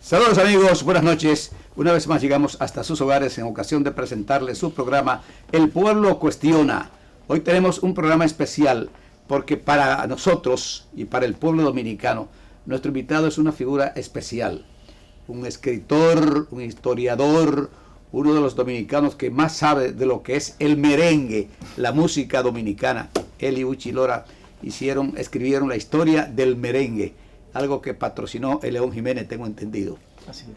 Saludos amigos, buenas noches. Una vez más llegamos hasta sus hogares en ocasión de presentarles su programa El Pueblo Cuestiona. Hoy tenemos un programa especial porque para nosotros y para el pueblo dominicano, nuestro invitado es una figura especial. Un escritor, un historiador, uno de los dominicanos que más sabe de lo que es el merengue, la música dominicana. Él y Uchi Lora escribieron la historia del merengue, algo que patrocinó el León Jiménez, tengo entendido,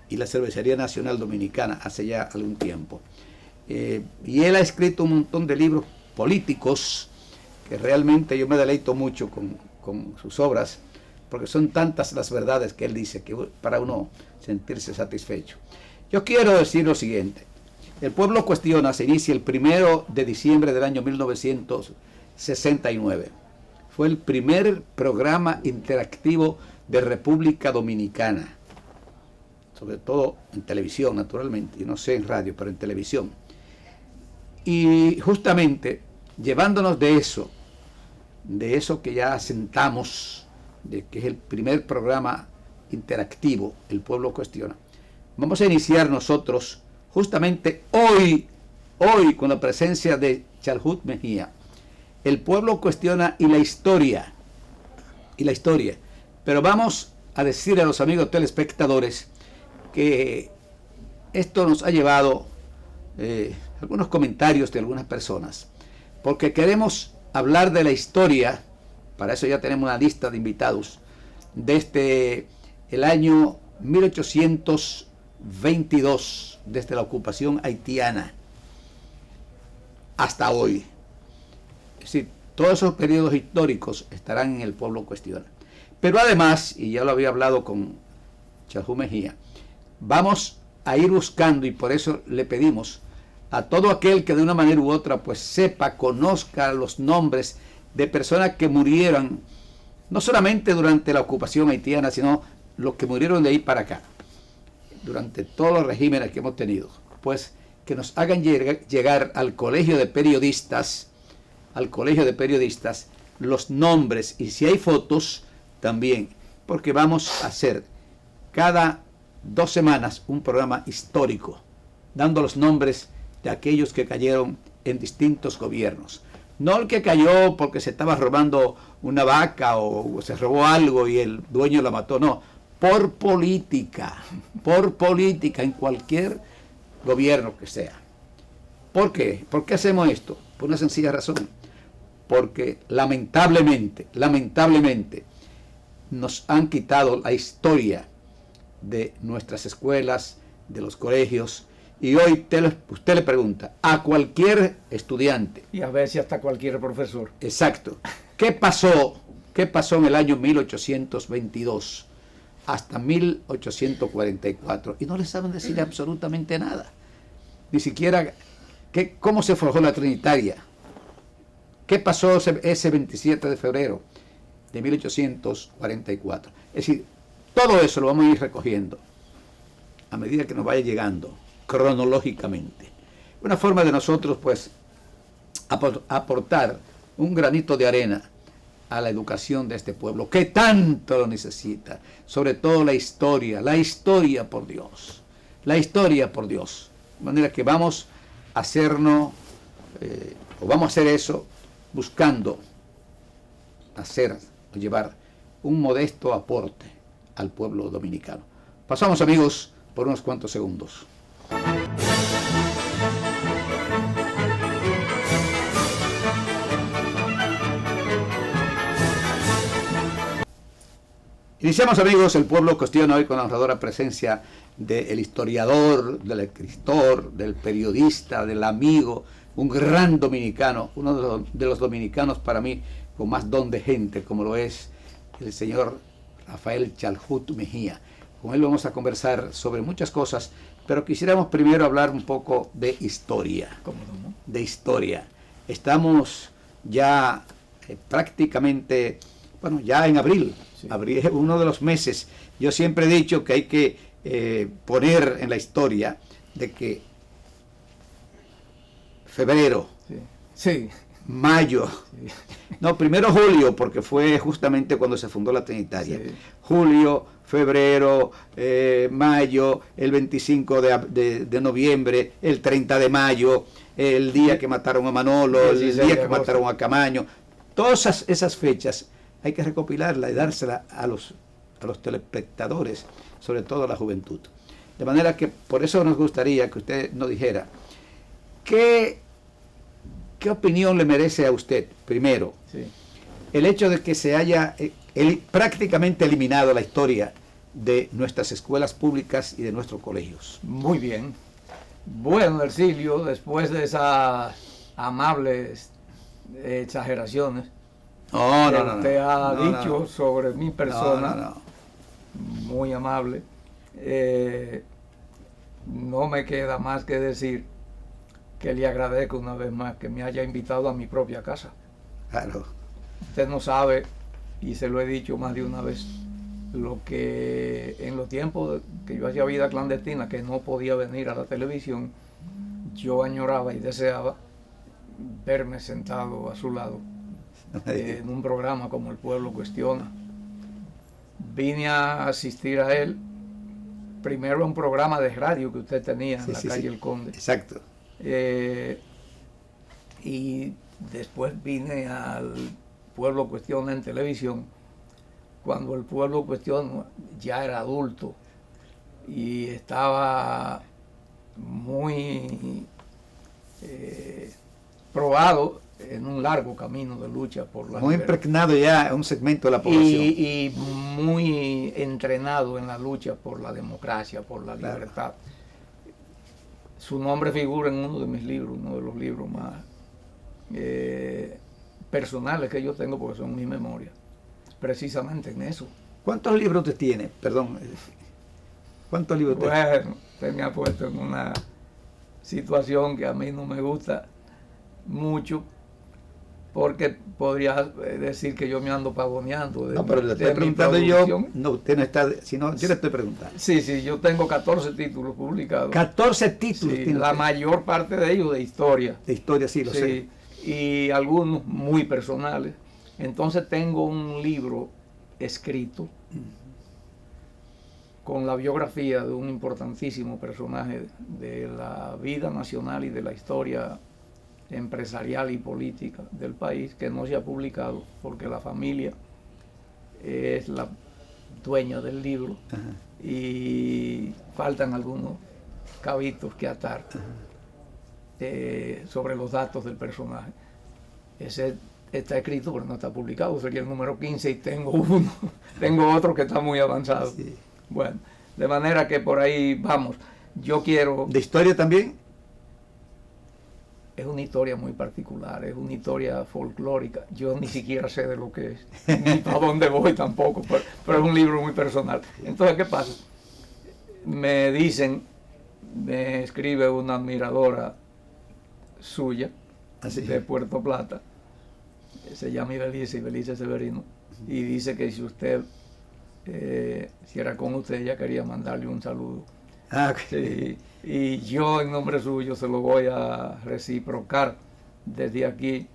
y la Cervecería Nacional Dominicana hace ya algún tiempo. Y él ha escrito un montón de libros políticos que realmente yo me deleito mucho con sus obras, porque son tantas las verdades que él dice que para uno sentirse satisfecho. Yo quiero decir lo siguiente: El Pueblo Cuestiona se inicia el 1 de diciembre del año 1969. Fue el primer programa interactivo de República Dominicana, sobre todo en televisión, naturalmente, y no sé en radio, pero en televisión. Y justamente llevándonos de eso que ya asentamos, de que es el primer programa interactivo, El Pueblo Cuestiona, vamos a iniciar nosotros justamente hoy con la presencia de Chalhut Mejía, El Pueblo Cuestiona y la historia. Pero vamos a decir a los amigos telespectadores que esto nos ha llevado algunos comentarios de algunas personas, porque queremos hablar de la historia. Para eso ya tenemos una lista de invitados desde el año 1822, desde la ocupación haitiana hasta hoy. Es decir, todos esos periodos históricos estarán en El Pueblo Cuestiona. Pero además, y ya lo había hablado con Chalhut Mejía, vamos a ir buscando, y por eso le pedimos a todo aquel que de una manera u otra pues sepa, conozca los nombres de personas que murieron, no solamente durante la ocupación haitiana, sino los que murieron de ahí para acá, durante todos los regímenes que hemos tenido, pues que nos hagan llegar al colegio de periodistas, los nombres, y si hay fotos también, porque vamos a hacer cada 2 semanas un programa histórico, dando los nombres de aquellos que cayeron en distintos gobiernos. No el que cayó porque se estaba robando una vaca o se robó algo y el dueño la mató, no, por política en cualquier gobierno que sea. ¿Por qué? ¿Por qué hacemos esto? Por una sencilla razón: porque lamentablemente nos han quitado la historia de nuestras escuelas, de los colegios, y hoy usted le pregunta a cualquier estudiante, y a veces hasta cualquier profesor, exacto, ¿qué pasó en el año 1822 hasta 1844? Y no le saben decir absolutamente nada, ni siquiera cómo se forjó la Trinitaria, qué pasó ese 27 de febrero de 1844. Es decir, todo eso lo vamos a ir recogiendo a medida que nos vaya llegando cronológicamente. Una forma de nosotros pues aportar un granito de arena a la educación de este pueblo que tanto lo necesita, sobre todo la historia por Dios, de manera que vamos a hacernos vamos a hacer eso buscando llevar un modesto aporte al pueblo dominicano. Pasamos, amigos, por unos cuantos segundos. Iniciamos, amigos, El Pueblo Cuestiona hoy con la honradora presencia del historiador, del escritor, del periodista, del amigo, un gran dominicano, uno de los dominicanos para mí con más don de gente, como lo es el señor Rafael Chalhut Mejía. Con él vamos a conversar sobre muchas cosas, pero quisiéramos primero hablar un poco de historia. ¿Cómo no? De historia. Estamos ya prácticamente, ya en abril. Sí. Abril es uno de los meses. Yo siempre he dicho que hay que poner en la historia de que febrero, sí. Mayo, no, primero julio, porque fue justamente cuando se fundó la Trinitaria. Sí. Julio, febrero, mayo, el 25 de noviembre, el 30 de mayo, el día que mataron a Manolo, el día que mataron a Camaño. Todas esas fechas hay que recopilarlas y dárselas a los telespectadores, sobre todo a la juventud. De manera que por eso nos gustaría que usted nos dijera qué opinión le merece a usted, primero, el hecho de que se haya prácticamente eliminado la historia de nuestras escuelas públicas y de nuestros colegios. Muy bien. Bueno, Ercilio, después de esas amables exageraciones que usted ha dicho sobre mi persona, muy amable, no me queda más que decir que le agradezco una vez más que me haya invitado a mi propia casa. Claro. Usted no sabe, y se lo he dicho más de una vez, lo que en los tiempos que yo hacía vida clandestina, que no podía venir a la televisión, yo añoraba y deseaba verme sentado a su lado en un programa como El Pueblo Cuestiona. Vine a asistir a él, primero a un programa de radio que usted tenía en la calle El Conde. Exacto. Y después vine al Pueblo Cuestiona en televisión, cuando El Pueblo Cuestiona ya era adulto y estaba muy probado en un largo camino de lucha por la muy libertad. Impregnado ya en un segmento de la población. Y muy entrenado en la lucha por la democracia, por la libertad. Su nombre figura en uno de mis libros, uno de los libros más personales que yo tengo, porque son mis memorias, precisamente en eso. ¿Cuántos libros usted tiene? Perdón. ¿Cuántos libros usted tiene? Bueno, usted me ha puesto en una situación que a mí no me gusta mucho, porque podría decir que yo me ando pavoneando. No, pero le estoy preguntando yo. No, usted no está, sino yo le estoy preguntando. Sí, yo tengo 14 títulos publicados. 14 títulos. Sí, la mayor parte de ellos de historia. De historia, sí, lo sé. Y algunos muy personales. Entonces tengo un libro escrito con la biografía de un importantísimo personaje de la vida nacional y de la historia empresarial y política del país, que no se ha publicado porque la familia es la dueña del libro. Ajá. Y faltan algunos cabitos que atar sobre los datos del personaje. Ese está escrito pero no está publicado, sería el número 15 y tengo uno, tengo otro que está muy avanzado. Sí. Bueno, de manera que por ahí vamos. Yo quiero... ¿De historia también? Es una historia muy particular, es una historia folclórica. Yo ni siquiera sé de lo que es, ni para dónde voy tampoco, pero es un libro muy personal. Entonces, ¿qué pasa? Me dicen, me escribe una admiradora suya, de Puerto Plata, se llama Ibelice Severino, y dice que si usted, si era con usted, ella quería mandarle un saludo. Ah, okay. Sí, y yo en nombre suyo se lo voy a reciprocar desde aquí.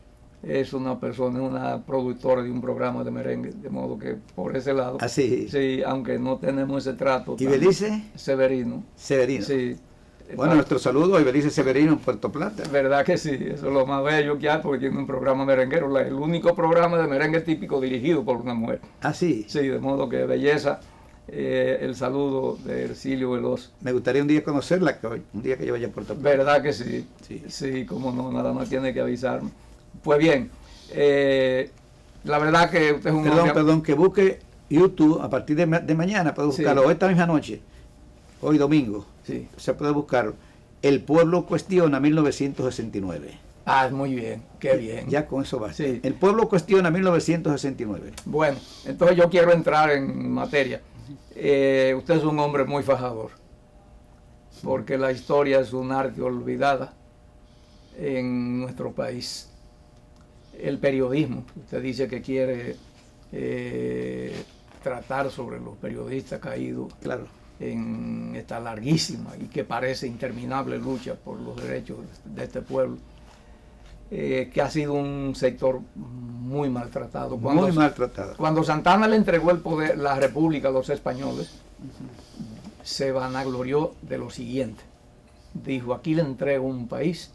Es una persona, una productora de un programa de merengue, de modo que por ese lado, sí, aunque no tenemos ese trato. ¿Ibelice? Severino. Severino. Sí. Bueno, nuestro saludo a Ibelice Severino en Puerto Plata. Verdad que sí, eso es lo más bello que hay, porque tiene un programa merenguero, el único programa de merengue típico dirigido por una mujer. Ah, sí. Sí, de modo que belleza. El saludo de Ercilio Veloz. Me gustaría un día conocerla, un día que yo vaya a Puerto Plata. ¿Verdad que sí? Sí, cómo no, nada más tiene que avisarme. Pues bien, la verdad que usted es un Perdón, que busque YouTube a partir de mañana, puede buscarlo, sí. O esta misma noche, hoy domingo, sí. Se puede buscar El Pueblo Cuestiona 1969. Ah, muy bien, qué bien. Ya con eso basta. Sí. El Pueblo Cuestiona 1969. Bueno, entonces yo quiero entrar en materia. Usted es un hombre muy fajador, porque la historia es un arte olvidada en nuestro país. El periodismo, usted dice que quiere tratar sobre los periodistas caídos, claro, en esta larguísima y que parece interminable lucha por los derechos de este pueblo, que ha sido un sector muy maltratado. Muy maltratado. Cuando Santana le entregó el poder, la república a los españoles, se vanaglorió de lo siguiente. Dijo, aquí le entrego un país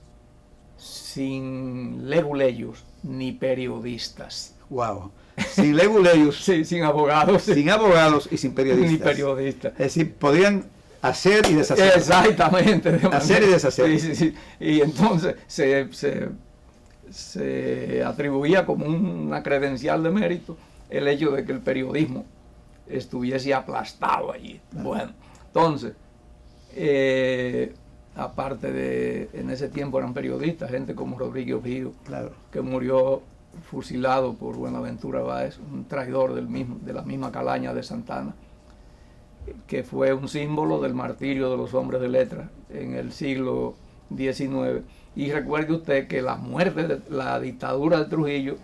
sin leguleyos ni periodistas. Wow. Sin leguleyos. Sí, sin abogados. Sin abogados y sin periodistas. Ni periodistas. Es decir, podían hacer y deshacer. Exactamente. Hacer y deshacer. Sí, sí, sí. Y entonces se atribuía como una credencial de mérito el hecho de que el periodismo estuviese aplastado allí. Bueno, entonces, aparte de, en ese tiempo eran periodistas, gente como Rodríguez Ojío, claro, que murió fusilado por Buenaventura Báez, un traidor de la misma calaña de Santana, que fue un símbolo del martirio de los hombres de letras en el siglo XIX. Y recuerde usted que la muerte de la dictadura de Trujillo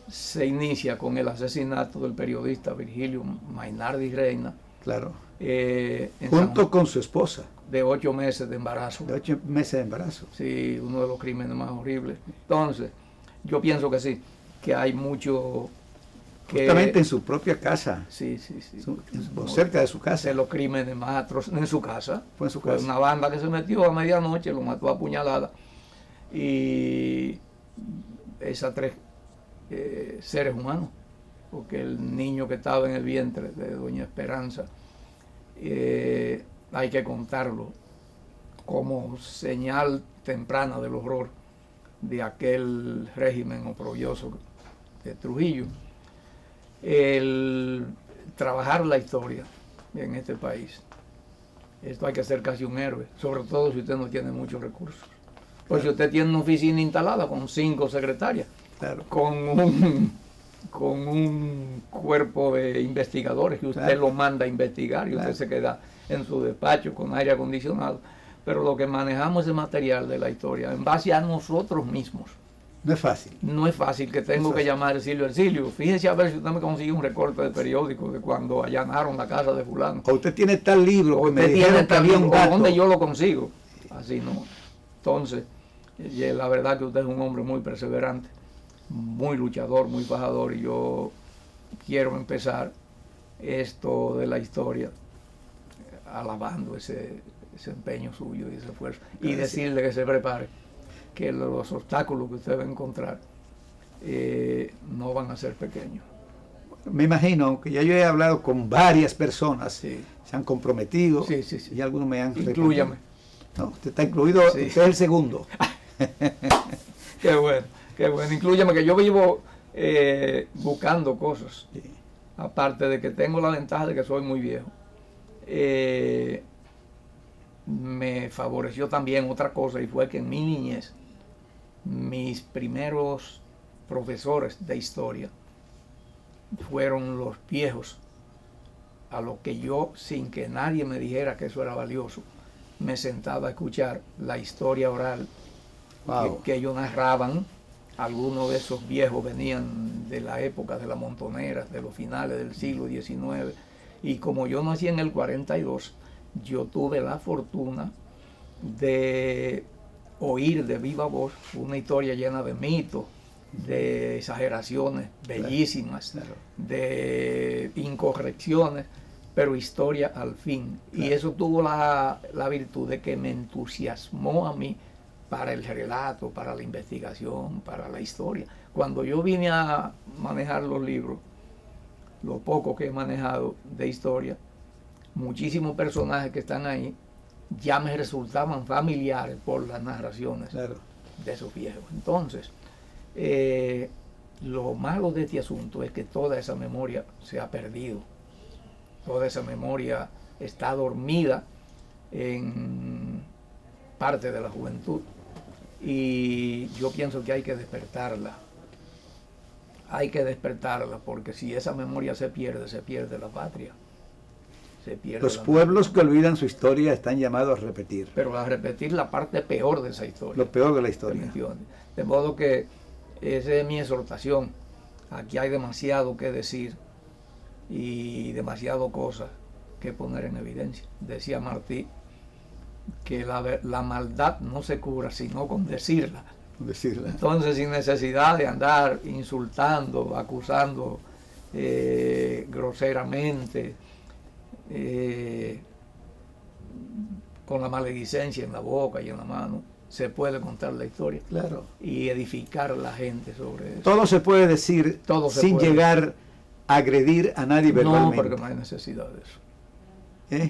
se inicia con el asesinato del periodista Virgilio Mainardi Reina. Claro. Junto con su esposa. De 8 meses de embarazo. De 8 meses de embarazo. Sí, uno de los crímenes más horribles. Entonces, yo pienso que sí, que hay mucho... Justamente en su propia casa. Sí, sí, sí. O cerca de su casa. De los crímenes más atroces. En su casa. Fue en su casa. Fue una banda que se metió a medianoche, lo mató a puñalada. Y esas 3 seres humanos, porque el niño que estaba en el vientre de doña Esperanza, hay que contarlo como señal temprana del horror de aquel régimen oprobioso de Trujillo. El trabajar la historia en este país, esto hay que ser casi un héroe, sobre todo si usted no tiene muchos recursos. Pues si usted tiene una oficina instalada con 5 secretarias, claro, con un cuerpo de investigadores que usted, claro, lo manda a investigar y, claro, usted se queda en su despacho con aire acondicionado, pero lo que manejamos es material de la historia en base a nosotros mismos. No es fácil. No es fácil, que tengo que llamar a Ercilio. Fíjese a ver si usted me consigue un recorte de periódico de cuando allanaron la casa de fulano. O usted tiene tal libro, o usted tiene tal libro, o dónde yo lo consigo. Así no. Entonces, la verdad que usted es un hombre muy perseverante, muy luchador, muy fajador, y yo quiero empezar esto de la historia alabando ese empeño suyo y ese esfuerzo. Y decirle que se prepare, que los obstáculos que usted va a encontrar no van a ser pequeños. Me imagino que ya yo he hablado con varias personas, sí, se han comprometido, sí, sí, sí, y algunos me han... Inclúyame. No, usted está incluido, sí, usted es el segundo. Qué bueno, qué bueno. Inclúyame, que yo vivo buscando cosas. Sí. Aparte de que tengo la ventaja de que soy muy viejo. Me favoreció también otra cosa, y fue que en mi niñez, mis primeros profesores de historia fueron los viejos, a los que yo, sin que nadie me dijera que eso era valioso, me sentaba a escuchar la historia oral. Wow. que ellos narraban. Algunos de esos viejos venían de la época de la Montonera, de los finales del siglo XIX, y como yo nací en el 42, yo tuve la fortuna de oír de viva voz una historia llena de mitos, de exageraciones bellísimas, claro, de incorrecciones, pero historia al fin. Claro. Y eso tuvo la virtud de que me entusiasmó a mí para el relato, para la investigación, para la historia. Cuando yo vine a manejar los libros, lo poco que he manejado de historia, muchísimos personajes que están ahí ya me resultaban familiares por las narraciones, claro, de esos viejos. Entonces, lo malo de este asunto es que toda esa memoria se ha perdido. Toda esa memoria está dormida en parte de la juventud. Y yo pienso que hay que despertarla. Hay que despertarla, porque si esa memoria se pierde la patria. Los pueblos que olvidan su historia están llamados a repetir. Pero a repetir la parte peor de esa historia. Lo peor de la historia. De modo que esa es mi exhortación. Aquí hay demasiado que decir y demasiado cosas que poner en evidencia. Decía Martí que la maldad no se cura sino con decirla. decirla. Entonces, sin necesidad de andar insultando, acusando groseramente, con la maledicencia en la boca y en la mano, se puede contar la historia. Claro. Y edificar a la gente sobre eso. Todo se puede decir sin llegar a agredir a nadie verbalmente. No, porque no hay necesidad de eso.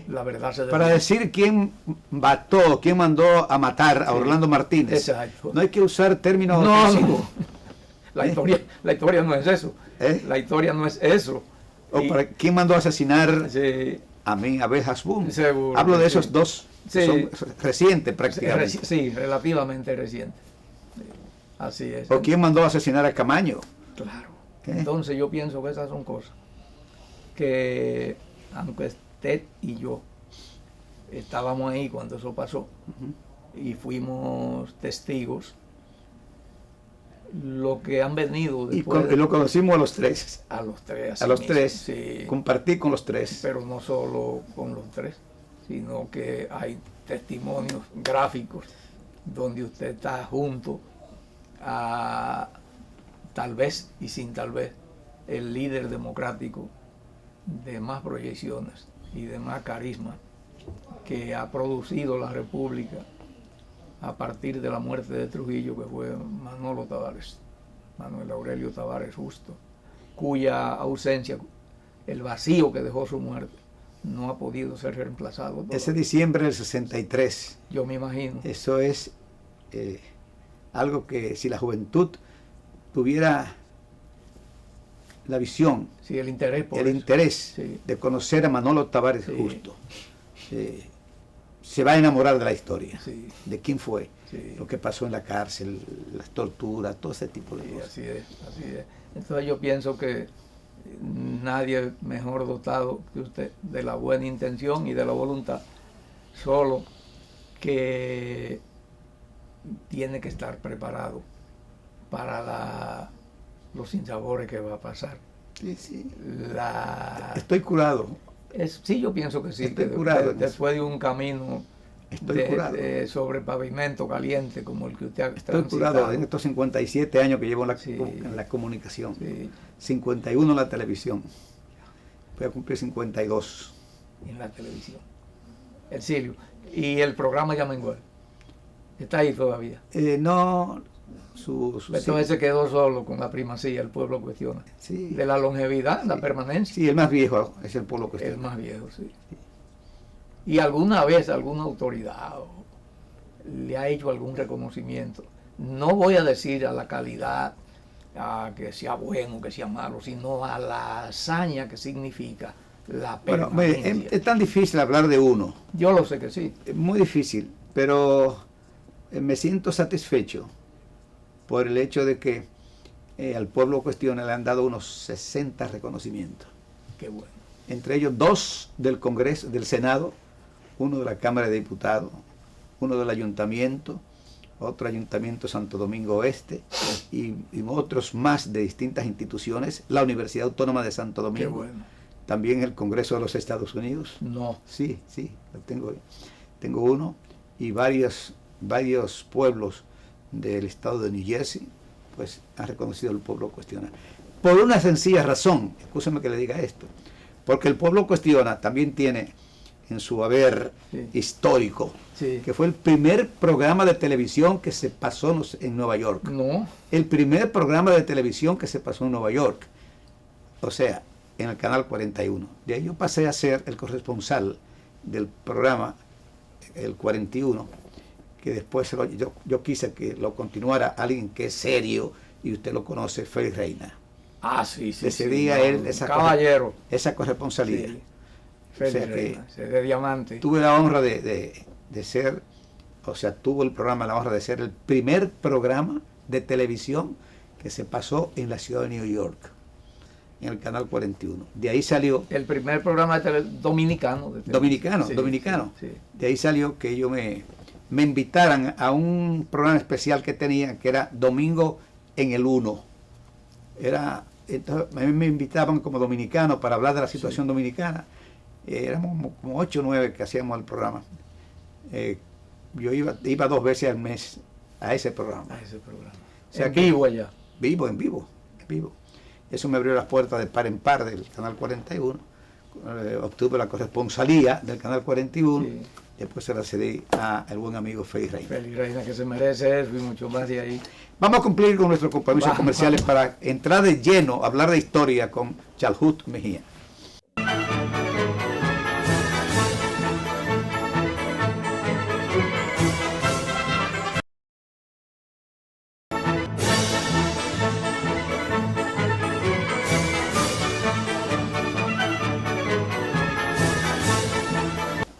La verdad se debe para decir quién mató, quién mandó a matar a Orlando Martínez. Exacto. No hay que usar términos ofensivos. La historia no es eso. La historia no es eso. O para quién mandó a asesinar a Abel Hasbún. Seguro. Hablo de esos dos. Son recientes prácticamente. Sí, relativamente recientes. Así es. O quién mandó a asesinar a Camaño. Claro. Entonces yo pienso que esas son cosas que, aunque usted y yo estábamos ahí cuando eso pasó, y fuimos testigos, lo que han venido después, y lo conocimos a los tres. A los tres. A los tres. Sí. Compartí con los tres. Pero no solo con los tres, sino que hay testimonios gráficos donde usted está junto a, tal vez y sin tal vez, el líder democrático de más proyecciones y de más carisma que ha producido la República a partir de la muerte de Trujillo, que fue Manuel Aurelio Tavares Justo, cuya ausencia, el vacío que dejó su muerte, no ha podido ser reemplazado todavía. Ese diciembre del 63. Yo me imagino. Eso es algo que si la juventud tuviera la visión, sí, el interés, de conocer a Manolo Tavares Justo, se va a enamorar de la historia, de quién fue, lo que pasó en la cárcel, las torturas, todo ese tipo de cosas. Así es. Entonces yo pienso que nadie mejor dotado que usted de la buena intención y de la voluntad, solo que tiene que estar preparado para los sinsabores que va a pasar. Sí. Estoy curado. Sí, yo pienso que sí. Estoy curado. Después de un camino sobre pavimento caliente como el que usted ha transitado. Estoy curado en estos 57 años que llevo en la comunicación. 51 en la televisión. Voy a cumplir 52. En la televisión. Silvio. ¿Y el programa Yamengual? ¿Está ahí todavía? No. Entonces se quedó solo con la primacía, el pueblo cuestiona. De la longevidad, la permanencia. Sí, el más viejo es el pueblo cuestiona. El más viejo, sí. ¿Y alguna vez alguna autoridad le ha hecho algún reconocimiento? No voy a decir a la calidad, a que sea bueno, que sea malo, sino a la hazaña que significa la permanencia. Bueno, es tan difícil hablar de uno. Yo lo sé que sí. Es muy difícil, pero me siento satisfecho por el hecho de que al pueblo cuestiona le han dado unos 60 reconocimientos. Qué bueno. Entre ellos 2 del Congreso, del Senado, 1 de la Cámara de Diputados, 1 del Ayuntamiento, otro Ayuntamiento Santo Domingo Oeste y otros más de distintas instituciones, la Universidad Autónoma de Santo Domingo. Qué bueno. También el Congreso de los Estados Unidos. No. Sí, lo tengo. Tengo uno y varios pueblos del estado de New Jersey, pues han reconocido el pueblo cuestiona. Por una sencilla razón, escúcheme que le diga esto, porque el pueblo cuestiona también tiene en su haber histórico, que fue el primer programa de televisión que se pasó en Nueva York. No. El primer programa de televisión que se pasó en Nueva York, o sea, en el canal 41. De ahí yo pasé a ser el corresponsal del programa, el 41, que después yo quise que lo continuara alguien que es serio, y usted lo conoce, Félix Reina. Ah, sí. Decidía él esa corresponsabilidad. Sí. Félix Reina, de diamante. Tuve la honra de ser, tuvo el programa la honra de ser el primer programa de televisión que se pasó en la ciudad de New York, en el canal 41. De ahí salió... El primer programa dominicano. Dominicano. Sí. De ahí salió que ellos me invitaran a un programa especial que tenía, que era Domingo en el 1. Entonces, a mí me invitaban como dominicano para hablar de la situación dominicana. Éramos como 8 o 9 que hacíamos el programa. Yo iba 2 veces al mes a ese programa. A ese programa. O sea en que- vivo allá. Vivo, en vivo, en vivo. Eso me abrió las puertas de par en par del Canal 41. Obtuve la corresponsalía del Canal 41. Sí. Después se la cedí al buen amigo Félix Reina. Félix Reina, que se merece eso y mucho más de ahí. Vamos a cumplir con nuestros compromisos Vamos. comerciales para entrar de lleno a hablar de historia con Chalhut Mejía.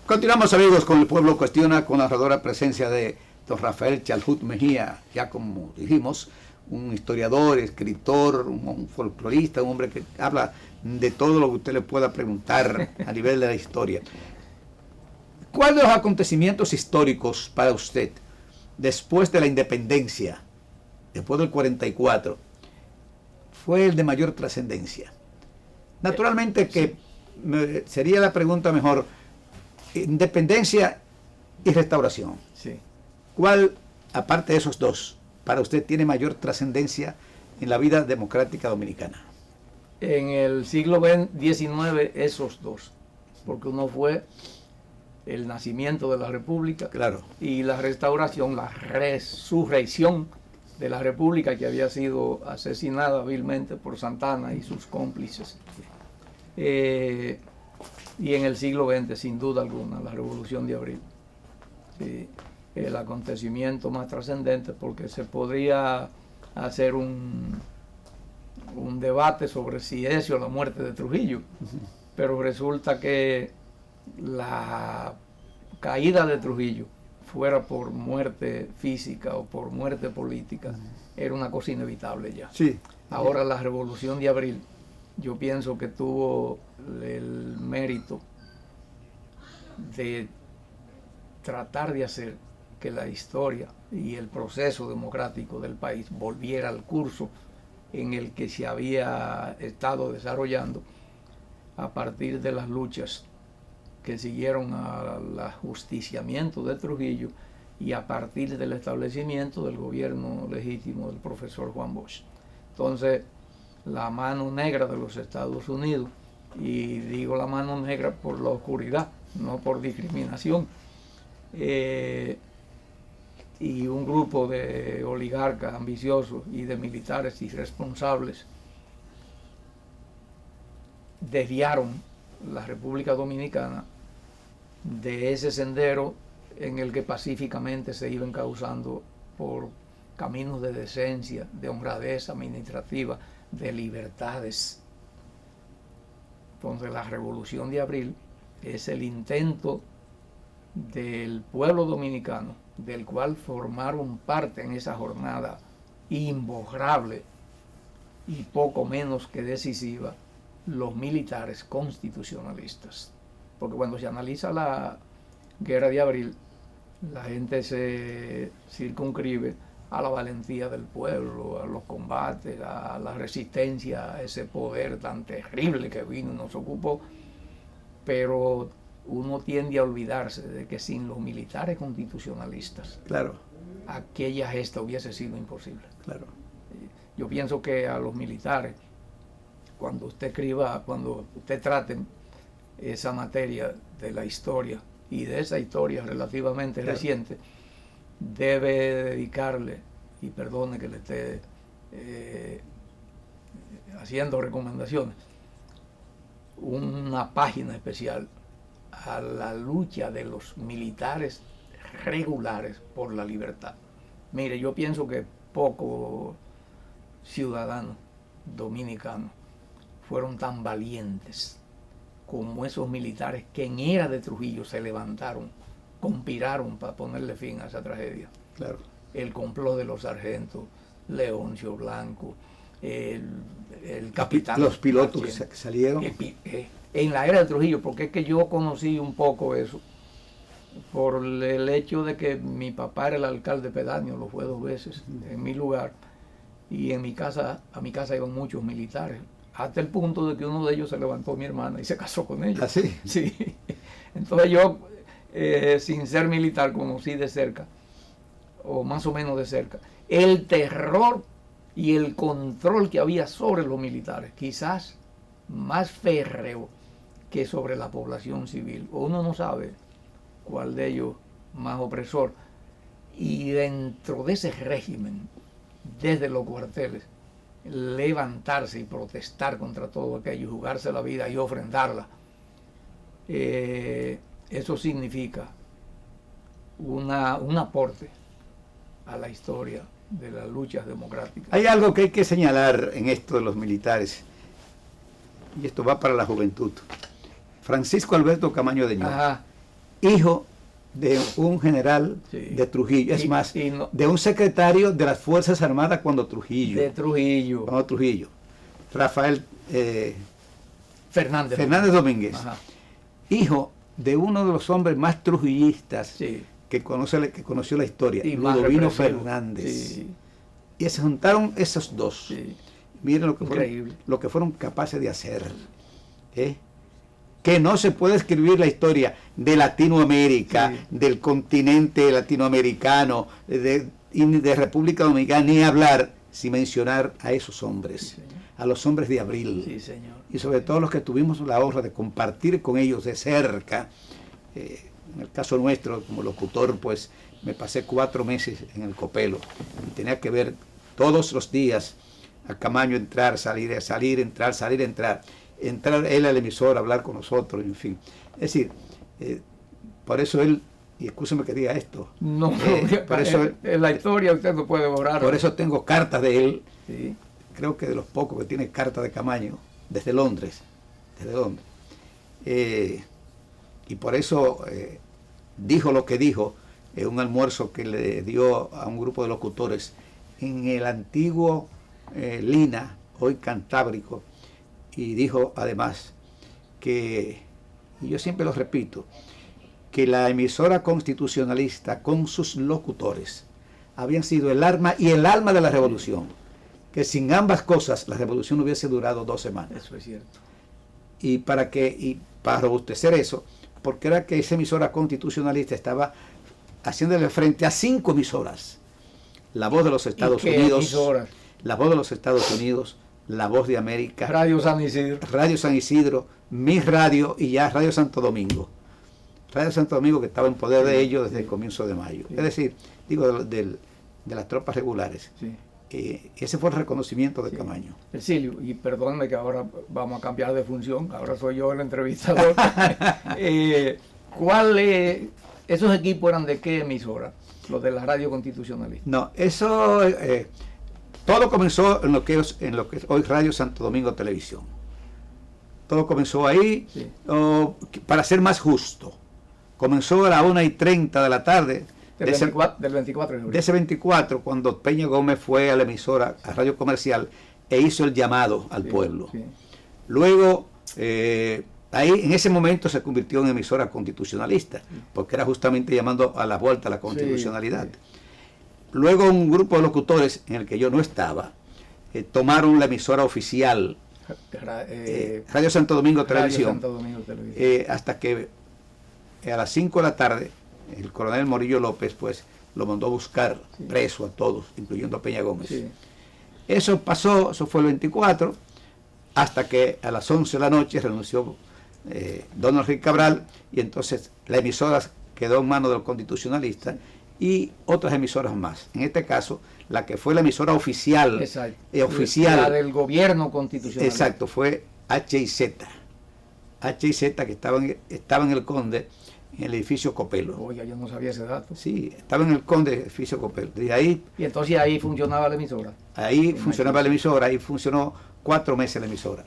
Continuamos, amigos, con El Pueblo Cuestiona, con la honradora presencia de don Rafael Chalhut Mejía, ya como dijimos, un historiador, escritor, un folclorista, un hombre que habla de todo lo que usted le pueda preguntar a nivel de la historia. ¿Cuáles de los acontecimientos históricos para usted, después de la independencia, después del 44, fue el de mayor trascendencia? Naturalmente que sería la pregunta mejor, independencia y restauración. Sí. ¿Cuál, aparte de esos dos, para usted tiene mayor trascendencia en la vida democrática dominicana? En el siglo XIX, esos dos. Porque uno fue el nacimiento de la República. Claro. Y la restauración, la resurrección de la República, que había sido asesinada vilmente por Santana y sus cómplices. Y en el siglo XX, sin duda alguna, la Revolución de Abril. El acontecimiento más trascendente, porque se podría hacer un debate sobre si es o la muerte de Trujillo, pero resulta que la caída de Trujillo, fuera por muerte física o por muerte política, era una cosa inevitable ya. Sí. Ahora la Revolución de Abril, yo pienso que tuvo el mérito de tratar de hacer que la historia y el proceso democrático del país volviera al curso en el que se había estado desarrollando a partir de las luchas que siguieron al ajusticiamiento de Trujillo y a partir del establecimiento del gobierno legítimo del profesor Juan Bosch. Entonces, la mano negra de los Estados Unidos, y digo la mano negra por la oscuridad, no por discriminación, y un grupo de oligarcas ambiciosos y de militares irresponsables desviaron la República Dominicana de ese sendero en el que pacíficamente se iban causando por caminos de decencia, de honradez administrativa, de libertades. Entonces la Revolución de Abril es el intento del pueblo dominicano, del cual formaron parte en esa jornada imborrable y poco menos que decisiva los militares constitucionalistas. Porque cuando se analiza la Guerra de Abril, la gente se circunscribe a la valentía del pueblo, a los combates, a la resistencia, a ese poder tan terrible que vino y nos ocupó, pero uno tiende a olvidarse de que sin los militares constitucionalistas, Claro, aquella gesta hubiese sido imposible. claro. Yo pienso que a los militares, cuando usted escriba, cuando usted trate esa materia de la historia y de esa historia relativamente Claro. reciente, debe dedicarle, y perdone que le esté haciendo recomendaciones, una página especial a la lucha de los militares regulares por la libertad. Mire, yo pienso que pocos ciudadanos dominicanos fueron tan valientes como esos militares que en era de Trujillo se levantaron, conspiraron para ponerle fin a esa tragedia. Claro. El complot de los sargentos, Leoncio Blanco, el capitán. Los pilotos que salieron. En la era de Trujillo, porque es que yo conocí un poco eso, por el hecho de que mi papá era el alcalde pedáneo, lo fue 2 veces en mi lugar, y en mi casa, a mi casa iban muchos militares, hasta el punto de que uno de ellos se levantó mi hermana y se casó con ella. ¿Ah, sí? Sí. Entonces yo, sin ser militar, conocí de cerca o más o menos de cerca, el terror y el control que había sobre los militares, quizás más férreo que sobre la población civil. Uno no sabe cuál de ellos más opresor. Y dentro de ese régimen, desde los cuarteles, levantarse y protestar contra todo aquello, jugarse la vida y ofrendarla, eso significa un aporte a la historia de las luchas democráticas. Hay algo que hay que señalar en esto de los militares, y esto va para la juventud. Francisco Alberto Camaño de Ñora, hijo de un general de Trujillo, es más, de un secretario de las Fuerzas Armadas cuando Trujillo. Rafael Fernández Domínguez. Hijo de uno de los hombres más trujillistas que conoció la historia, Ludovino Fernández. Y se juntaron esos dos. Miren lo que fueron capaces de hacer. Que no se puede escribir la historia de Latinoamérica, del continente latinoamericano, de República Dominicana, ni hablar sin mencionar a esos hombres, a los hombres de abril, y sobre todo los que tuvimos la honra de compartir con ellos de cerca. En el caso nuestro, como locutor, pues me pasé 4 meses en el Copelo y tenía que ver todos los días a Camaño entrar, salir, entrar, salir, entrar él a la emisora, hablar con nosotros, en fin. Es decir, por eso él, y escúcheme que diga esto, por eso en la historia usted no puede borrar. Por eso tengo cartas de él, creo que de los pocos que tiene cartas de Camaño, desde Londres. Y por eso dijo lo que dijo en un almuerzo que le dio a un grupo de locutores en el antiguo Lina, hoy Cantábrico, y dijo además que, y yo siempre lo repito, que la emisora constitucionalista con sus locutores habían sido el arma y el alma de la revolución, que sin ambas cosas la revolución hubiese durado 2 semanas. Eso es cierto. Y para robustecer eso, porque era que esa emisora constitucionalista estaba haciéndole frente a 5 emisoras: La Voz de los Estados Unidos, La Voz de los Estados Unidos, La Voz de América, Radio San Isidro, Mi Radio y ya Radio Santo Domingo. Radio Santo Domingo, que estaba en poder de ellos desde el comienzo de mayo. Es decir, digo, de las tropas regulares. Ese fue el reconocimiento de Camaño. Silvio, y perdóname que ahora vamos a cambiar de función, ahora soy yo el entrevistador. ¿Esos equipos eran de qué emisora? Los de la radio constitucionalista. No, eso... todo comenzó en lo que es hoy Radio Santo Domingo Televisión. Todo comenzó ahí, para ser más justo. Comenzó a las 1:30 de la tarde. Del 24 de julio. De ese 24, cuando Peña Gómez fue a la emisora, a Radio Comercial, e hizo el llamado al pueblo. Luego, ahí en ese momento se convirtió en emisora constitucionalista, porque era justamente llamando a la vuelta a la constitucionalidad. Luego un grupo de locutores, en el que yo no estaba, tomaron la emisora oficial, Radio Santo Domingo Televisión, hasta que a las 5 de la tarde el coronel Morillo López pues lo mandó a buscar preso a todos, incluyendo a Peña Gómez. Eso pasó, eso fue el 24, hasta que a las 11 de la noche renunció don Enrique Cabral, y entonces la emisora quedó en manos de los constitucionalistas y otras emisoras más. En este caso, la que fue la emisora oficial, la del gobierno constitucionalista. Exacto, fue HIZ, que estaba en el Conde, en el edificio Copelo. Oye, yo no sabía ese dato. Sí, estaba en el Conde, edificio Copelo. Y entonces ahí funcionaba la emisora. Ahí funcionaba la emisora, ahí funcionó 4 meses la emisora.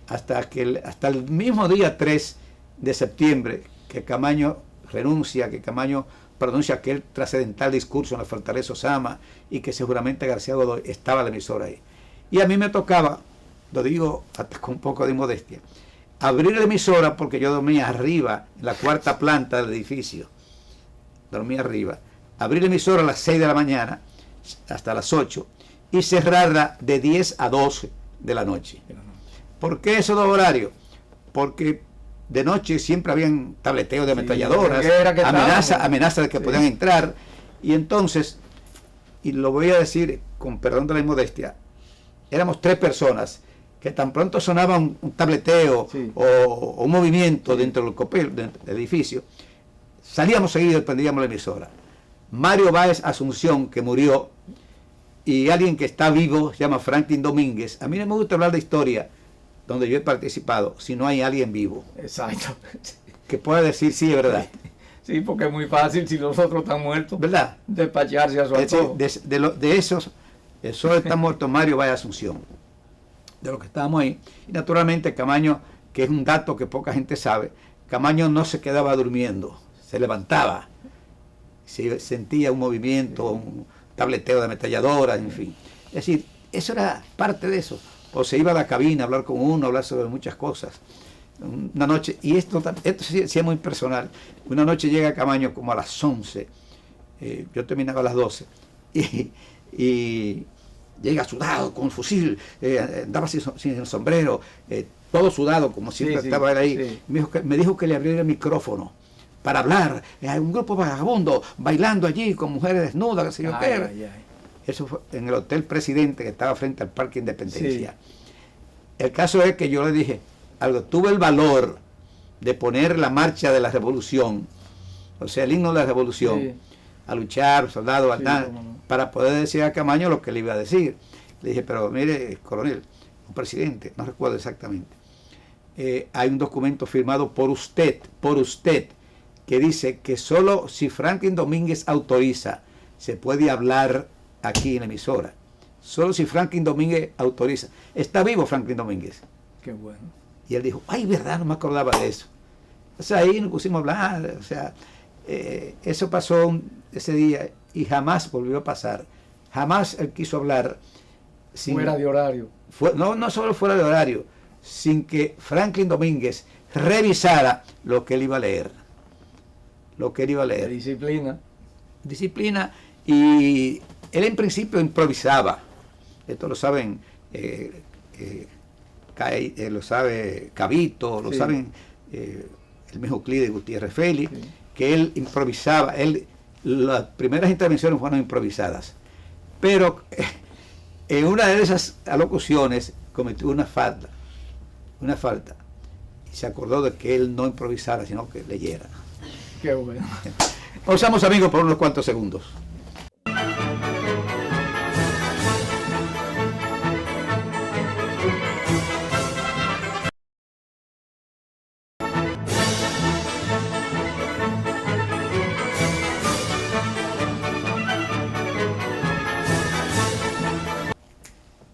Hasta el mismo día 3 de septiembre, que Camaño renuncia, que Camaño pronuncia aquel trascendental discurso en la Fortaleza Osama y que seguramente García Godoy, estaba la emisora ahí. Y a mí me tocaba, lo digo hasta con un poco de modestia, abrir la emisora, porque yo dormía arriba, en la 4ª planta del edificio. Dormía arriba. Abrir la emisora a las 6 de la mañana, hasta las 8, y cerrarla de 10 a 12 de la noche. ¿Por qué esos 2 horarios? Porque de noche siempre habían tableteos de ametralladoras, amenaza de que podían entrar, Y entonces, y lo voy a decir con perdón de la inmodestia, éramos 3 personas que tan pronto sonaba un tableteo o un movimiento dentro del edificio, salíamos seguido y prendíamos la emisora. Mario Báez Asunción, que murió, y alguien que está vivo, se llama Franklin Domínguez. A mí no me gusta hablar de historia donde yo he participado si no hay alguien vivo. Exacto. Que pueda decir sí, es verdad. Sí, porque es muy fácil si los otros están muertos. ¿Verdad? Despacharse a su antojo. De esos, solo está muerto Mario Báez Asunción. De los que estábamos ahí. Y naturalmente Camaño, que es un dato que poca gente sabe, Camaño no se quedaba durmiendo, se levantaba, se sentía un movimiento, un tableteo de ametralladora, en fin. Es decir, eso era parte de eso. O se iba a la cabina a hablar con uno, a hablar sobre muchas cosas. Una noche, y esto sí es muy personal, una noche llega Camaño como a las 11, yo terminaba a las 12, y llega sudado, con fusil, andaba sin el sombrero, todo sudado, como siempre estaba él ahí. Sí. Me dijo que le abriera el micrófono para hablar. Hay un grupo vagabundo bailando allí con mujeres desnudas, qué sé yo qué. Eso fue en el Hotel Presidente, que estaba frente al Parque Independencia. Sí. El caso es que yo le dije algo, tuve el valor de poner la marcha de la revolución, o sea, el himno de la revolución, a luchar, soldado, para poder decir a Camaño lo que le iba a decir. Le dije, pero mire, coronel, un presidente, no recuerdo exactamente, hay un documento firmado por usted, que dice que solo si Franklin Domínguez autoriza, se puede hablar aquí en la emisora. Solo si Franklin Domínguez autoriza. Está vivo Franklin Domínguez. Qué bueno. Y él dijo, ay, verdad, no me acordaba de eso. O sea, ahí nos pusimos a hablar, o sea, eso pasó ese día y jamás volvió a pasar. Jamás él quiso hablar fuera de horario. No solo fuera de horario, sin que Franklin Domínguez revisara lo que él iba a leer. Disciplina. Disciplina, y él en principio improvisaba. Esto lo saben, lo sabe Cabito, lo saben el mismo Euclides Gutiérrez Félix, que él improvisaba. Las primeras intervenciones fueron improvisadas, pero en una de esas alocuciones cometió una falta, y se acordó de que él no improvisara, sino que leyera. Qué bueno. Pausamos, amigos, por unos cuantos segundos.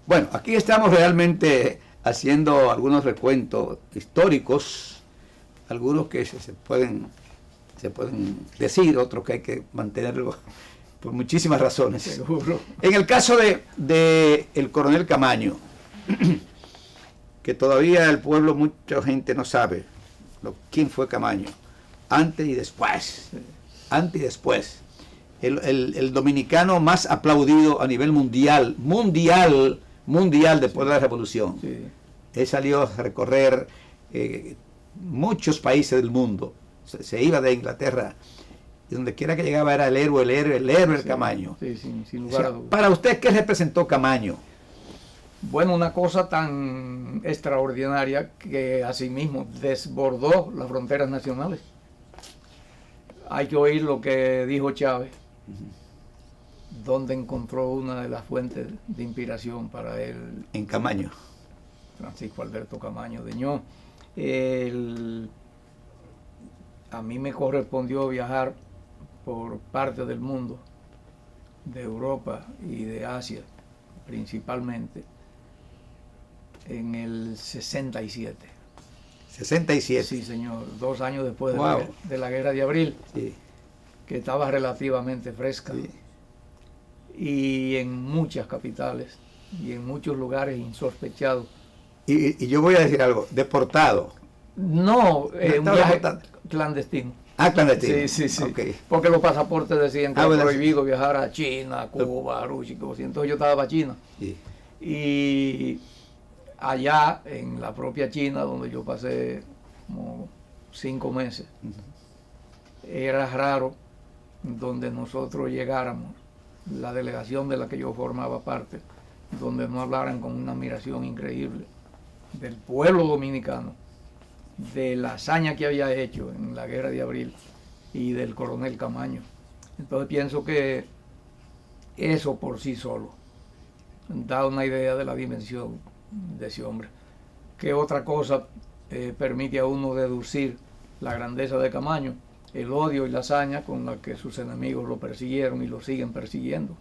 Bueno, aquí estamos realmente haciendo algunos recuentos históricos, algunos que se pueden decir, otros que hay que mantenerlo por muchísimas razones. Seguro. En el caso de el coronel Camaño, que todavía el pueblo, mucha gente no sabe quién fue Camaño, antes y después. El dominicano más aplaudido a nivel mundial después de la revolución. Sí. Él salió a recorrer muchos países del mundo. Se iba de Inglaterra, y donde quiera que llegaba era el héroe el Camaño. Sí, sin lugar a dudas. Para usted, ¿qué representó Camaño? Bueno, una cosa tan extraordinaria que asimismo desbordó las fronteras nacionales. Hay que oír lo que dijo Chávez, donde encontró una de las fuentes de inspiración para él. En Camaño. Francisco Alberto Camaño Deñó. A mí me correspondió viajar por parte del mundo, de Europa y de Asia principalmente, en el 67. 67. Sí, señor, 2 años después Wow. de la Guerra de Abril, Sí. que estaba relativamente fresca. Sí. Y en muchas capitales y en muchos lugares insospechados. Y yo voy a decir algo, deportado. No, un estaba viaje deportado. clandestino. Ah, clandestino. Sí. Okay. Porque los pasaportes decían que Ah, era bueno, prohibido viajar a China, Cuba, Rusia, entonces yo estaba para China. Sí. Y allá, en la propia China, donde yo pasé como 5 meses, era raro donde nosotros llegáramos, la delegación de la que yo formaba parte, donde nos hablaran con una admiración increíble del pueblo dominicano, de la hazaña que había hecho en la Guerra de Abril y del coronel Camaño. Entonces pienso que eso por sí solo da una idea de la dimensión de ese hombre. ¿Qué otra cosa permite a uno deducir la grandeza de Camaño? El odio y la hazaña con la que sus enemigos lo persiguieron y lo siguen persiguiendo.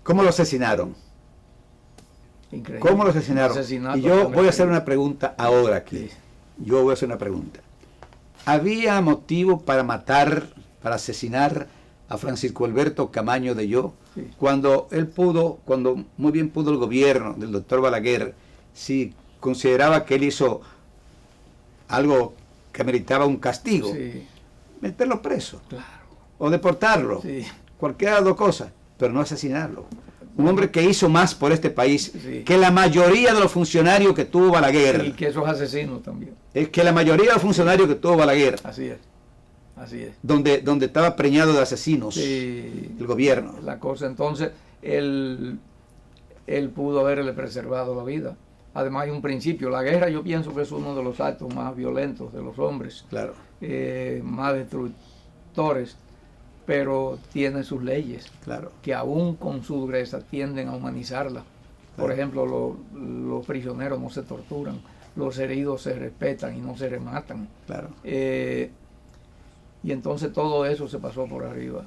¿Cómo lo asesinaron? Increíble. ¿Cómo lo asesinaron? Y yo voy a hacer una pregunta ahora aquí. Sí. Yo voy a hacer una pregunta. ¿Había motivo para matar, para asesinar a Francisco Alberto Camaño de Yo? Sí. Cuando muy bien pudo el gobierno del doctor Balaguer, si consideraba que él hizo algo que meritaba un castigo, Sí, meterlo preso claro. o deportarlo, Sí. cualquiera de las dos cosas, pero no asesinarlo. Un hombre que hizo más por este país Sí. que la mayoría de los funcionarios que tuvo Balaguer. Y que esos asesinos también. Es que la mayoría de los funcionarios que tuvo Balaguer, Así es. Así es. donde estaba preñado de asesinos, Sí. el gobierno. La cosa, entonces, él pudo haberle preservado la vida. Además hay un principio, la guerra yo pienso que es uno de los actos más violentos de los hombres, Claro, más destructores, pero tiene sus leyes, claro. que aún con su dureza tienden a humanizarla. Por Claro. ejemplo, los prisioneros no se torturan, los heridos se respetan y no se rematan. Claro. Y entonces todo eso se pasó por arriba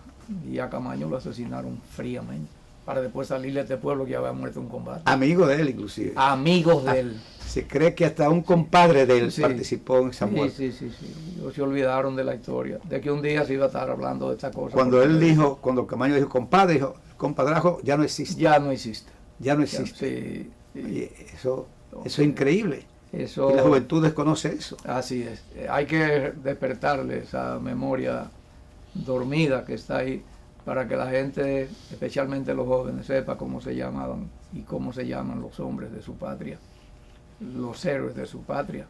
y a Camaño lo asesinaron fríamente para después salirle a este pueblo que había muerto en combate. Amigo de él, inclusive. Amigos de él. Se cree que hasta un compadre de él Sí. participó en esa muerte. Sí. Ellos se olvidaron de la historia, de que un día se iba a estar hablando de esta cosa. Cuando Camaño dijo compadre, dijo, compadrajo, ya no existe. Ya no existe. Ya no Ya, existe. sí. Oye, eso es increíble. Eso, Y la juventud desconoce eso. así es. Hay que despertarle esa memoria dormida que está ahí para que la gente, especialmente los jóvenes, sepa cómo se llamaban y cómo se llaman los hombres de su patria, los héroes de su patria,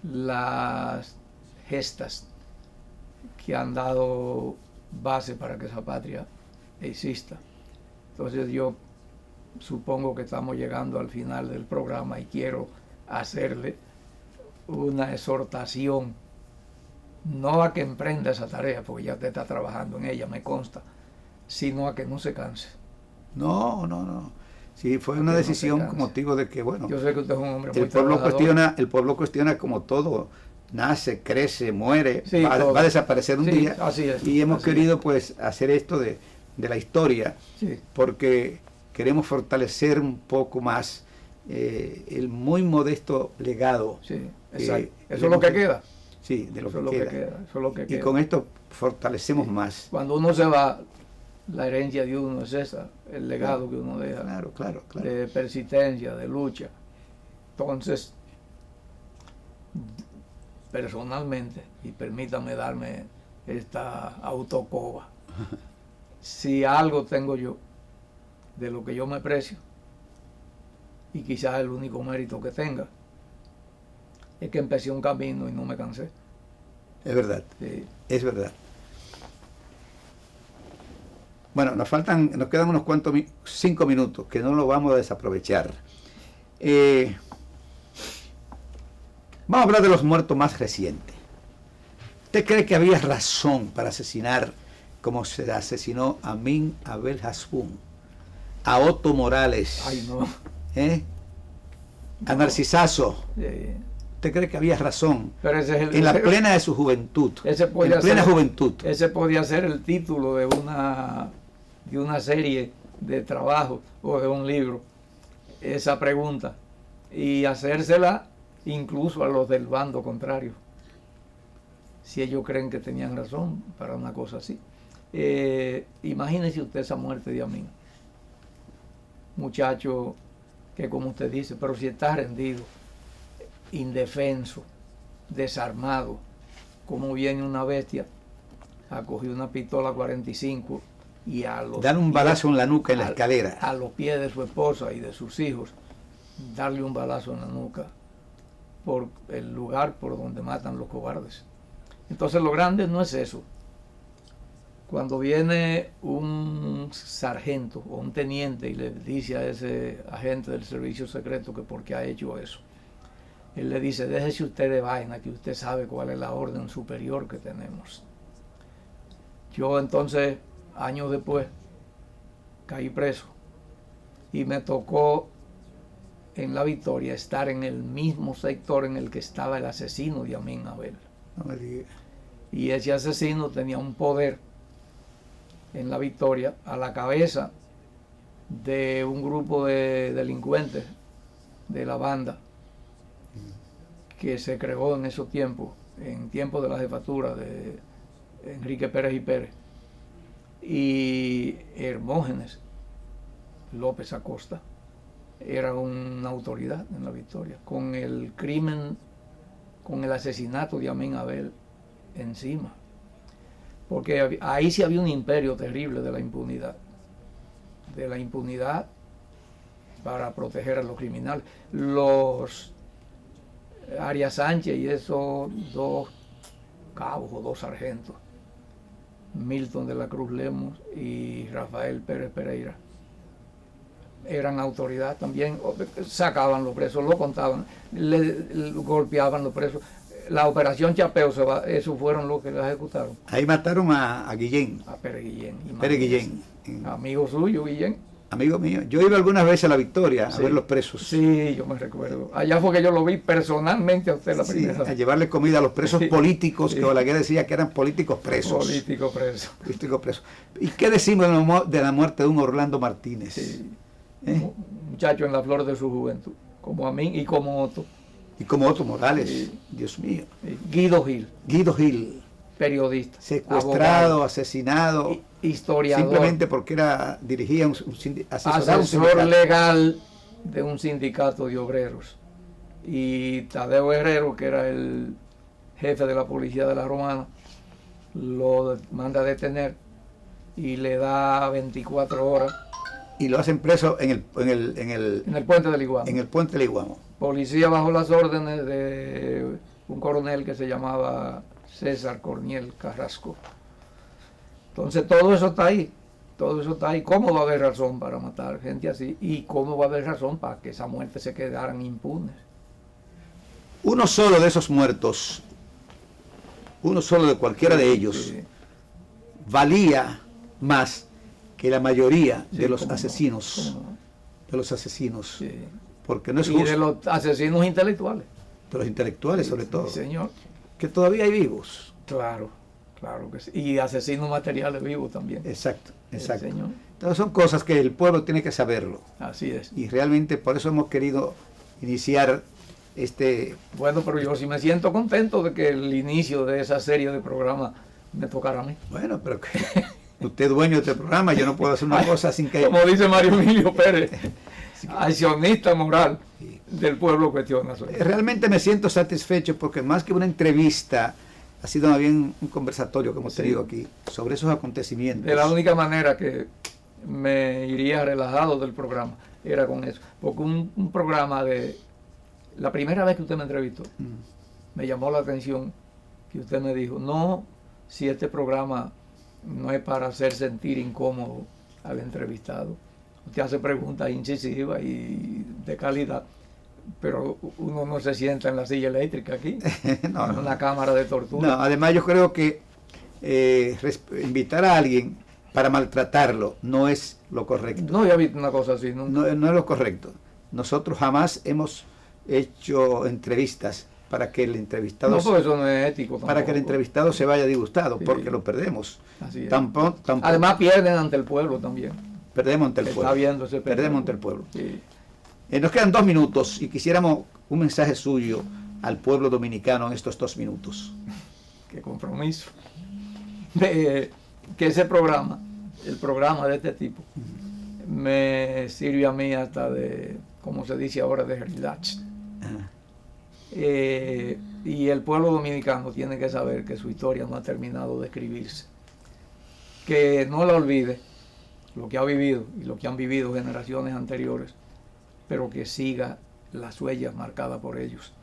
las gestas que han dado base para que esa patria exista. Entonces yo supongo que estamos llegando al final del programa y quiero hacerle una exhortación, no a que emprenda esa tarea, porque ya usted está trabajando en ella, me consta, sino a que no se canse. No. Sí, fue una no se decisión canse. con motivo de que, bueno, Yo sé que usted es un hombre muy el pueblo trabajador. cuestiona como todo, nace, crece, muere, Sí, va todo. a desaparecer un Sí, día. así es, Y hemos así querido pues hacer esto de la historia, Sí, porque queremos fortalecer un poco más el muy modesto legado. sí, que exacto. Eso es lo que queda. Sí, de lo Eso que es lo que queda. queda. Eso es lo que Y queda. con esto fortalecemos más. Cuando uno se va, la herencia de uno es esa, el legado que uno deja. Claro. De persistencia, de lucha. Entonces, personalmente, y permítame darme esta autocoba, si algo tengo yo de lo que yo me precio, y quizás el único mérito que tenga, es que empecé un camino y no me cansé. Es verdad, Sí. es verdad. Bueno, nos quedan unos cuantos 5 minutos que no lo vamos a desaprovechar. Vamos a hablar de los muertos más recientes. ¿Usted cree que había razón para asesinar como se asesinó a Amin Abel Hasbún, a Otto Morales, Ay, no. a Narcisazo? Sí. ¿Usted cree que había razón Pero ese es el, en la plena de su juventud? ese podía En plena ser- juventud. Ese podía ser el título de una serie de trabajo o de un libro, esa pregunta, y hacérsela incluso a los del bando contrario, si ellos creen que tenían razón para una cosa así. Imagínese usted esa muerte de Amin, muchacho que, como usted dice, pero si está rendido, indefenso, desarmado, como viene una bestia a coger una pistola 45 y a los Dar un pies- balazo en la nuca en la escalera. a los pies de su esposa y de sus hijos, darle un balazo en la nuca por el lugar por donde matan los cobardes. Entonces lo grande no es eso. Cuando viene un sargento o un teniente y le dice a ese agente del servicio secreto que por qué ha hecho eso, él le dice, déjese usted de vaina, que usted sabe cuál es la orden superior que tenemos. Yo entonces, años después, caí preso y me tocó en La Victoria estar en el mismo sector en el que estaba el asesino de Amin Abel. No me diga. Y ese asesino tenía un poder en La Victoria a la cabeza de un grupo de delincuentes de la banda que se creó en esos tiempos, en tiempos de la jefatura de Enrique Pérez y Pérez, y Hermógenes López Acosta era una autoridad en La Victoria, con el crimen, con el asesinato de Amin Abel encima, porque ahí sí había un imperio terrible de la impunidad para proteger a los criminales. Los Arias Sánchez y esos dos cabos o dos sargentos, Milton de la Cruz Lemos y Rafael Pérez Pereira, eran autoridad también, sacaban los presos, lo contaban, le golpeaban los presos. La operación Chapeo, esos fueron los que la ejecutaron. Ahí mataron a Guillén. A Pérez Guillén. Pérez Guillén. Amigo suyo, Guillén. Amigo mío. Yo iba algunas veces a La Victoria a ver los presos. Sí, yo me recuerdo. Allá fue que yo lo vi personalmente a usted la primera vez. A llevarle comida a los presos políticos, que Balaguer decía que eran políticos presos. Políticos presos. Políticos presos. ¿Y qué decimos de la muerte de un Orlando Martínez? Sí. Un muchacho en la flor de su juventud, como Amin y como Otto. Y como Otto Morales, sí. Dios mío. Guido Gil. Guido Gil. Periodista. Secuestrado, abogado, asesinado. Historiador. Simplemente porque dirigía asesor legal de un sindicato de obreros. Y Tadeo Herrero, que era el jefe de la policía de la Romana, lo manda a detener y le da 24 horas. Y lo hacen preso en el puente del Iguamo. En el puente del Iguamo. Policía bajo las órdenes de un coronel que se llamaba César Corniel Carrasco. Entonces todo eso está ahí. Todo eso está ahí. ¿Cómo va a haber razón para matar gente así? ¿Y cómo va a haber razón para que esa muerte se quedaran impunes? Uno solo de esos muertos, uno solo de cualquiera de ellos, sí, valía más que la mayoría de los ¿cómo asesinos. no? De los asesinos. Sí. Porque no es y justo. de los asesinos intelectuales. De los intelectuales, sobre todo. Sí, señor. Que todavía hay vivos. Claro, claro que sí. Y asesinos materiales vivos también. Exacto, exacto. Sí, señor. Entonces son cosas que el pueblo tiene que saberlo. Así es. Y realmente por eso hemos querido iniciar este... Bueno, pero yo sí me siento contento de que el inicio de esa serie de programas me tocara a mí. Bueno, pero que usted es dueño de este programa, yo no puedo hacer una cosa sin que... Como dice Mario Emilio Pérez, accionista moral del pueblo cuestiona. Realmente me siento satisfecho porque más que una entrevista, ha sido más bien un conversatorio que hemos tenido aquí sobre esos acontecimientos. De la única manera que me iría relajado del programa era con eso. Porque un programa de... La primera vez que usted me entrevistó, me llamó la atención que usted me dijo, no, si este programa no es para hacer sentir incómodo al entrevistado. Usted hace preguntas incisivas y de calidad, pero uno no se sienta en la silla eléctrica aquí, no, en una cámara de tortura. No, además yo creo que invitar a alguien para maltratarlo no es lo correcto. No había visto una cosa así, ¿no? No es lo correcto. Nosotros jamás hemos hecho entrevistas para que el entrevistado... No, pues eso no es ético tampoco. Para que el entrevistado se vaya disgustado, Sí. porque lo perdemos. Así es. Tampoco, Además pierden ante el pueblo también. perdemos ante el Está pueblo. viendo ese Perdemos ante el pueblo. Sí. Nos quedan 2 minutos y quisiéramos un mensaje suyo al pueblo dominicano en estos 2 minutos. Qué compromiso. Que ese programa, el programa de este tipo, me sirve a mí hasta de, como se dice ahora, de relax. Y el pueblo dominicano tiene que saber que su historia no ha terminado de escribirse. Que no la olvide, lo que ha vivido y lo que han vivido generaciones anteriores, pero que siga las huellas marcadas por ellos.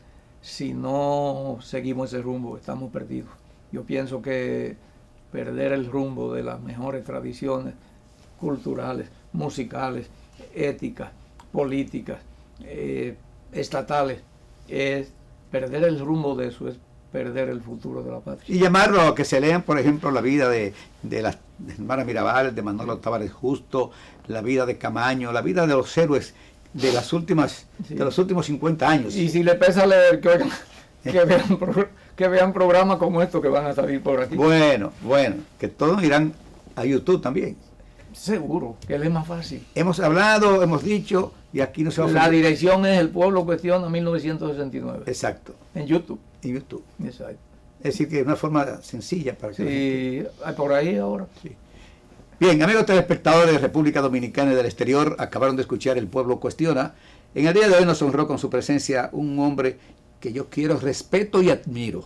Si no seguimos ese rumbo, estamos perdidos. Yo pienso que perder el rumbo de las mejores tradiciones culturales, musicales, éticas, políticas, estatales. Perder el rumbo de eso es perder el futuro de la patria. Y llamarlo a que se lean, por ejemplo, la vida de la hermana Mirabal, de Manolo Tavares Justo, la vida de Camaño, la vida de los héroes de las últimas, sí, de los últimos 50 años. Y si le pesa leer, que vean programas como estos que van a salir por aquí. Bueno, que todos irán a YouTube también. Seguro, que es más fácil. Hemos hablado, hemos dicho, y aquí no se va a... La dirección es El Pueblo Cuestiona 1969. Exacto. En YouTube. En YouTube. Exacto. Es decir, que es una forma sencilla para que... Sí, hay por ahí ahora. Sí. Bien, amigos telespectadores de República Dominicana y del exterior, acabaron de escuchar El Pueblo Cuestiona. En el día de hoy nos honró con su presencia un hombre que yo quiero, respeto y admiro.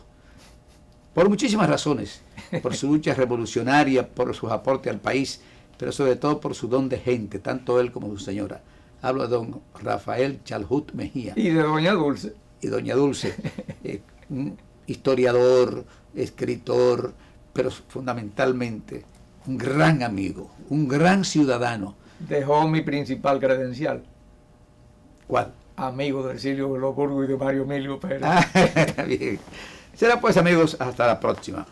Por muchísimas razones. Por su lucha revolucionaria, por sus aportes al país, pero sobre todo por su don de gente, tanto él como su señora. Hablo de don Rafael Chalhut Mejía. Y de doña Dulce. Y doña Dulce, historiador, escritor, pero fundamentalmente un gran amigo, un gran ciudadano. Dejó mi principal credencial. ¿Cuál? Amigo de Silvio Loburgo y de Mario Emilio Pérez. Bien. Será pues, amigos, hasta la próxima.